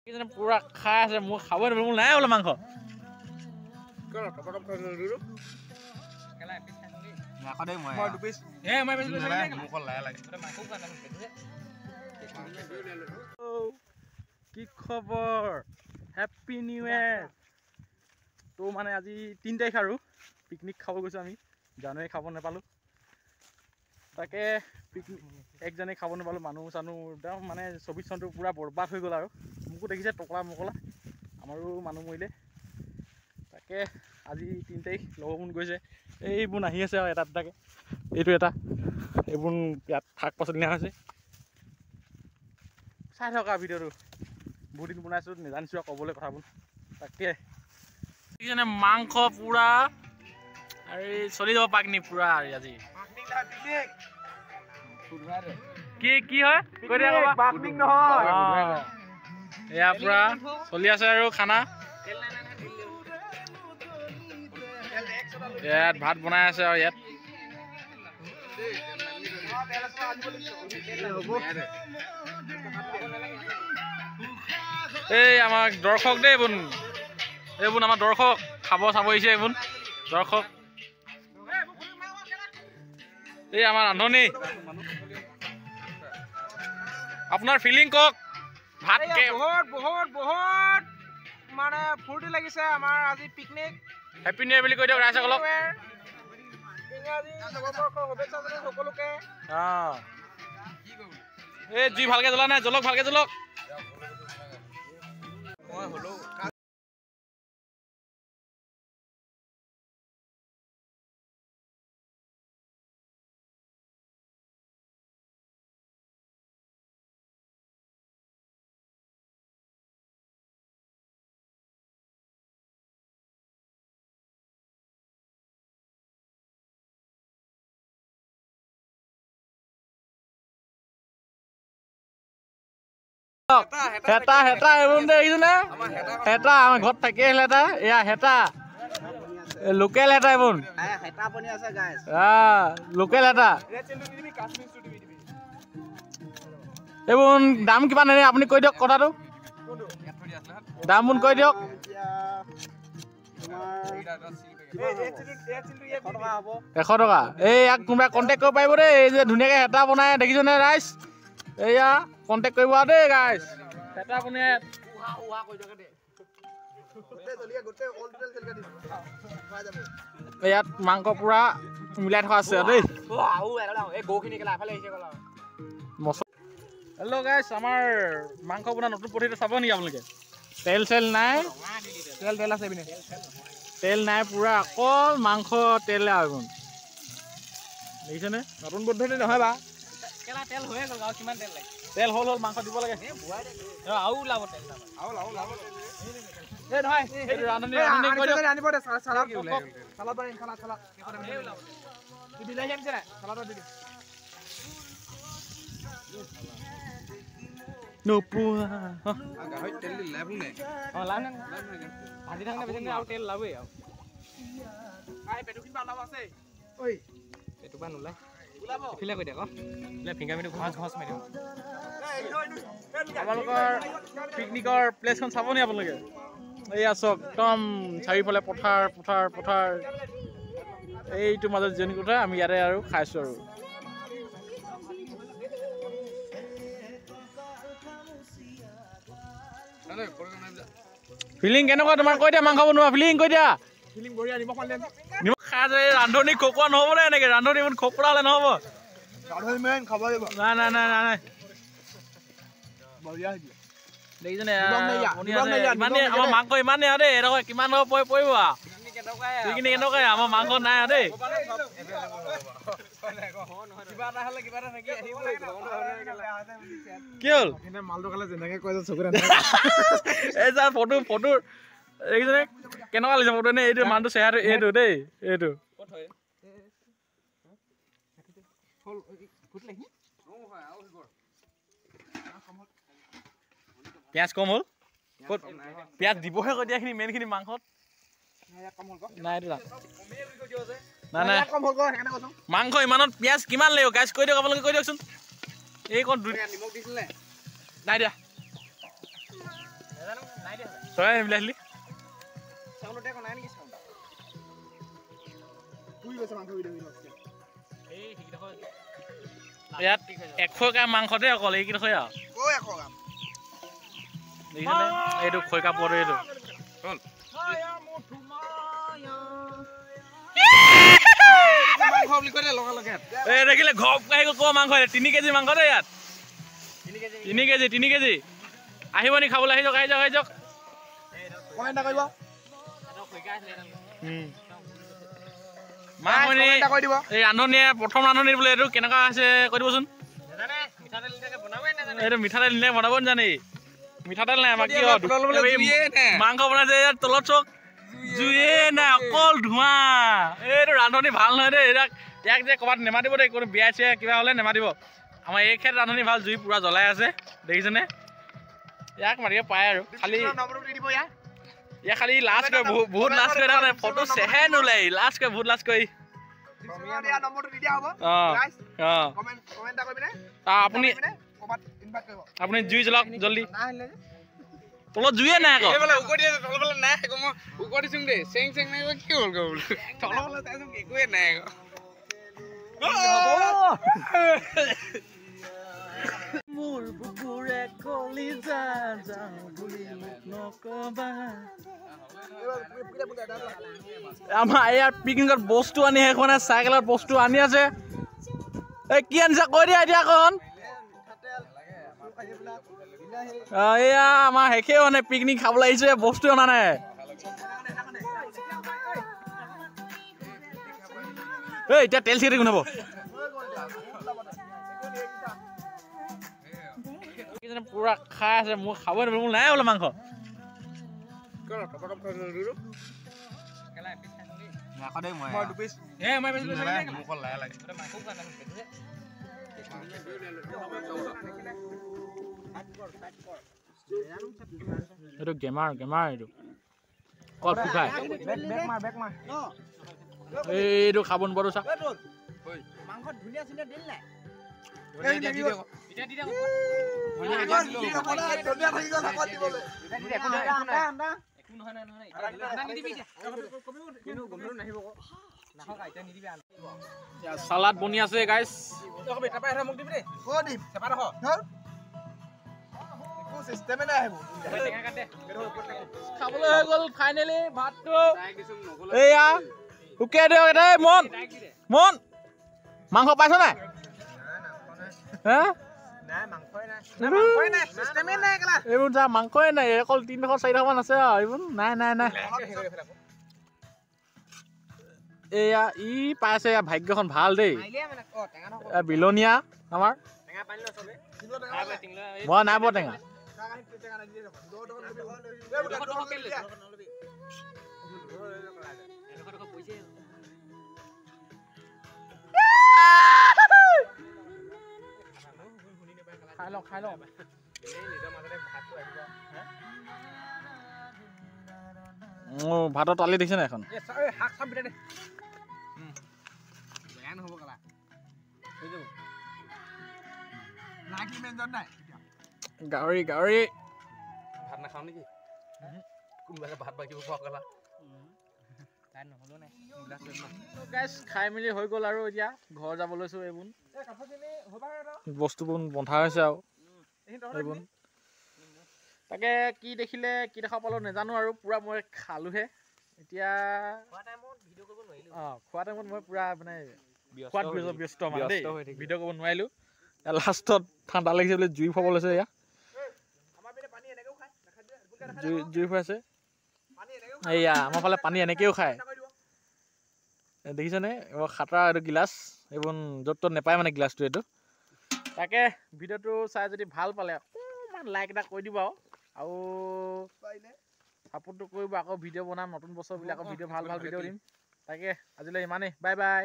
পুৰা খাই আছে মোৰ খাব মোৰ নাই বোলে মাংস কি খবৰ হেপী নিউ ইয়াৰ তো মানে আজি 3 তাৰিখ আৰু পিকনিক খাব গৈছো আমি জানুৱাৰী খাব নাপালো তাকে পিকনিক একজনে খাব নাপালো মানুহ চানু একদম মানে 24 চনটো পুৰা বৰবাদ হৈ গ'ল আৰু মোকো দেখিছে টকলা মকলা আমাৰো মানুহ মৰিলে তাকে আজি 3 তাৰিখ লগৰ গৈছে এইবোৰ আহি আছে আৰু এটা দুটাকে এইটো এটা এইবোৰ ইয়াত শাক পাচলি নিয়া হৈছে চাই থকা ভিডিঅ'টো বহুত দিন বনাইছোঁ নাজানিছোঁ আৰু ক'বলৈ কথাবোৰ তাকে মাংস পুৰা আৰু চলি যাব পাকনি পুৰা আজি কি কি হয় কৈ দিয়া ক'বা পাকনিক নহয় এয়া পুৰা চলি আছে আৰু খানা ইয়াত ভাত বনাই আছে আৰু ইয়াত এই আমাৰ দৰ্শক দেই এইবোৰ আমাৰ দৰ্শক খাব চাব আহিছে এইবোৰ দৰ্শক এই আমাৰ ৰান্ধনি আপোনাৰ ফিলিং কওক ভাত বহুত মানে ফূৰ্তি লাগিছে আমাৰ আজি পিকনিক হেপী নিউ ইয়াৰ বুলি কৈ দিয়ক ৰাইজসকলক এই জুই ভালকে জ্বলা নাই জ্বলক ভালকে জ্বলক হেতা হেতা এইবোৰ দেখিছো নে হেতা আমাৰ ঘৰত থাকি আহিলে এটা এয়া হেতা লোকেল হেতা এইবোৰ লোকেল হেতা এইবোৰ দাম কিমান এনে আপুনি কৈ দিয়ক কথাটো দাম বোন কৈ দিয়ক 100 টকা এই ইয়াক কোনোবাই কণ্টেক্ট কৰিব পাৰিব দেই এই যে ধুনীয়াকৈ হেতা বনাই দেখিছো নে ৰাইজ এয়া কণ্টেক্ট কৰিব দেই গাইজ হেতা বনাই ইয়াত মাংস পুৰা মিলাই থকা আছে দেই হেল্ল' গাইজ আমাৰ মাংস বনোৱা নতুন পদ্ধতিটো চাব নেকি আপোনালোকে তেল চেল নাই তেল আছে তেল নাই পুৰা অকল মাংস তেল আৰু দেখিছেনে নতুন পদ্ধতি নহয় বা তেল হৈয়ে গ'ল কিমান তেল লাগে তেল হ'ল মাংস দিব লাগে আৰু ওলাব তেল আপোনালোকৰ পিকনিকৰ প্লেচখন চাব নি আপোনালোকে এয়া চব একদম চাৰিওফালে পথাৰ এইটো মাজত জিৰণি কোঠা আমি ইয়াতে আৰু খাইছো আৰু ফিলিং কেনেকুৱা তোমাৰ কৈ দিয়া মাংস বনোৱা ফিলিং কৈ দিয়া নিমখ খাই যে ৰান্ধনি খকুৱা নহ'ব নে এনেকে ৰান্ধনি ইমান খপৰা হ'লে নহ'ব নাই দেখিছেনে আমাৰ মাংস ইমানেই আৰু দেই এনেকুৱা কিমান পৰিব সেইখিনি কেনেকুৱাই আমাৰ মাংস নাই আৰু দেই কি হ'ল মালটো খালে যেনেকে কৈ এই যা ফটো দেখিছেনে কেনেকুৱা লাগিছে ফটো এইটো মানুহটো চেহেৰাটো এইটো দেই এইটো পিঁয়াজ কম হ'ল ক'ত পিঁয়াজ দিবহে কৈ দিয়াখিনি মেইনখিনি মাংসত নাই মাংস ইমানত পিঁয়াজ কিমান লাগিব গাইজ কৈ দিয়ক আপোনালোকে কৈ দিয়কচোন এই কণ নিমখ দিছিলে নাই দিয়া তই মিলাই আহিলি ইয়াত 100 গ্ৰাম মাংসতে অকল এইকেইডোখৰ আৰু দেখিছানে এইটো খৈকা পৰে এইটো এই দেখিলে ঘপ আহি গ'ল ক মাংস 3 কেজি মাংস দেই ইয়াত 3 কেজি আহিব নি খাবলৈ আহি যাওক কমেণ্ট কৰিব এই ৰান্ধনীয়ে প্ৰথম ৰান্ধনী বোলে এইটো কেনেকুৱা হৈছে কৈ দিবচোন এইটো মিঠাতেল নিলে বনাব নাজানে মিঠাতেল নাই আমাক মাংস বনাইছে ইয়াত তলত চক জুইয়ে নাই অকল ধোঁৱা এইটো ৰান্ধনী ভাল নহয় দেই ইয়াক যে ক'ৰবাত নেমাতিব দেই কোনো বিয়া চিয়া কিবা হ'লে নেমাতিব আমাৰ এই ক্ষেত্ৰত ৰান্ধনী ভাল জুই পুৰা জ্বলাই আছে দেখিছেনে ইয়াক মাতিব পায় আৰু খালি ইয়াক খালি লাজ কৰে বহুত লাজ কৰে তাৰমানে ফটো চেহে নোলাই লাজ কৰে বহুত লাজ কৰি আপুনি জুই জ্বলাওক জলদি তলত জুইয়ে নাই আকৌ মোৰ বুকুৰে কলিজা যাওঁ বুলি মোক নকবা আমাৰ ইয়াৰ পিকনিকত বস্তু আনি শেষ হোৱা নাই চাইকেলত বস্তু আনি আছে এই কি আনিছা কৈ দিয়া এতিয়া অকণ এয়া আমাৰ শেষেই হোৱা নাই পিকনিক খাবলৈ আহিছে বস্তু অনা নাই এই এতিয়া তেল চিগেট কোন হ'ব পুৰা খাই আছে মোৰ খাবই নাপাব মোৰ নাই বোলে মাংস এইটো গেমাৰ এইটো কল ফুকাই এইটো খাব নোৱাৰো চা সালাড বনি আছে গাইস খাবলৈ হৈ গ'ল ফাইনেলি ভাতটো এয়া শুকিয়াই দিয়ক এটা মন মাংস পাইছ নাই এইবোৰ যা মাংসই নাই অকল 300-400 মান আছে আৰু এইবোৰ নাই এয়া ই পাইছে ভাগ্যখন ভাল দেই বিলনীয়া আমাৰ মই নাই বৰ টেঙা খাই লওঁ ভাতৰ তালি দেখিছে নাই এখন গাহৰি ভাত নাখাওঁ নেকি কোনোবাই ভাত বাকিব খোৱা খাই মেলি হৈ গ'ল আৰু এতিয়া ঘৰ যাব লৈছো এইবোৰ বস্তুবোৰ বন্ধা হৈছে আৰু এইবোৰ তাকে কি দেখিলে কি দেখা পালো নাজানো আৰু পুৰা মই খালোহে এতিয়া খোৱা টাইমত মই পুৰা মানে ব্যস্ত মানে দেই ভিডিঅ' কৰিব নোৱাৰিলো লাষ্টত ঠাণ্ডা লাগিছে বোলে জুই ফুৱাব লৈছে এয়া জুই ফুৱাইছে এয়া আমাৰ ফালে পানী এনেকেও খায় দেখিছেনে খাতৰা এইটো গিলাচ এইবোৰ য'ত ত'ত নেপায় মানে গিলাচটো এইটো তাকে ভিডিঅ'টো চাই যদি ভাল পালে অকণমান লাইক এটা কৰি দিব আৰু ছাপোৰ্টটো কৰিব আকৌ ভিডিঅ' বনাম নতুন বছৰ বুলি আকৌ ভিডিঅ' ভাল ভিডিঅ' দিম তাকে আজিলৈ ইমানেই বাই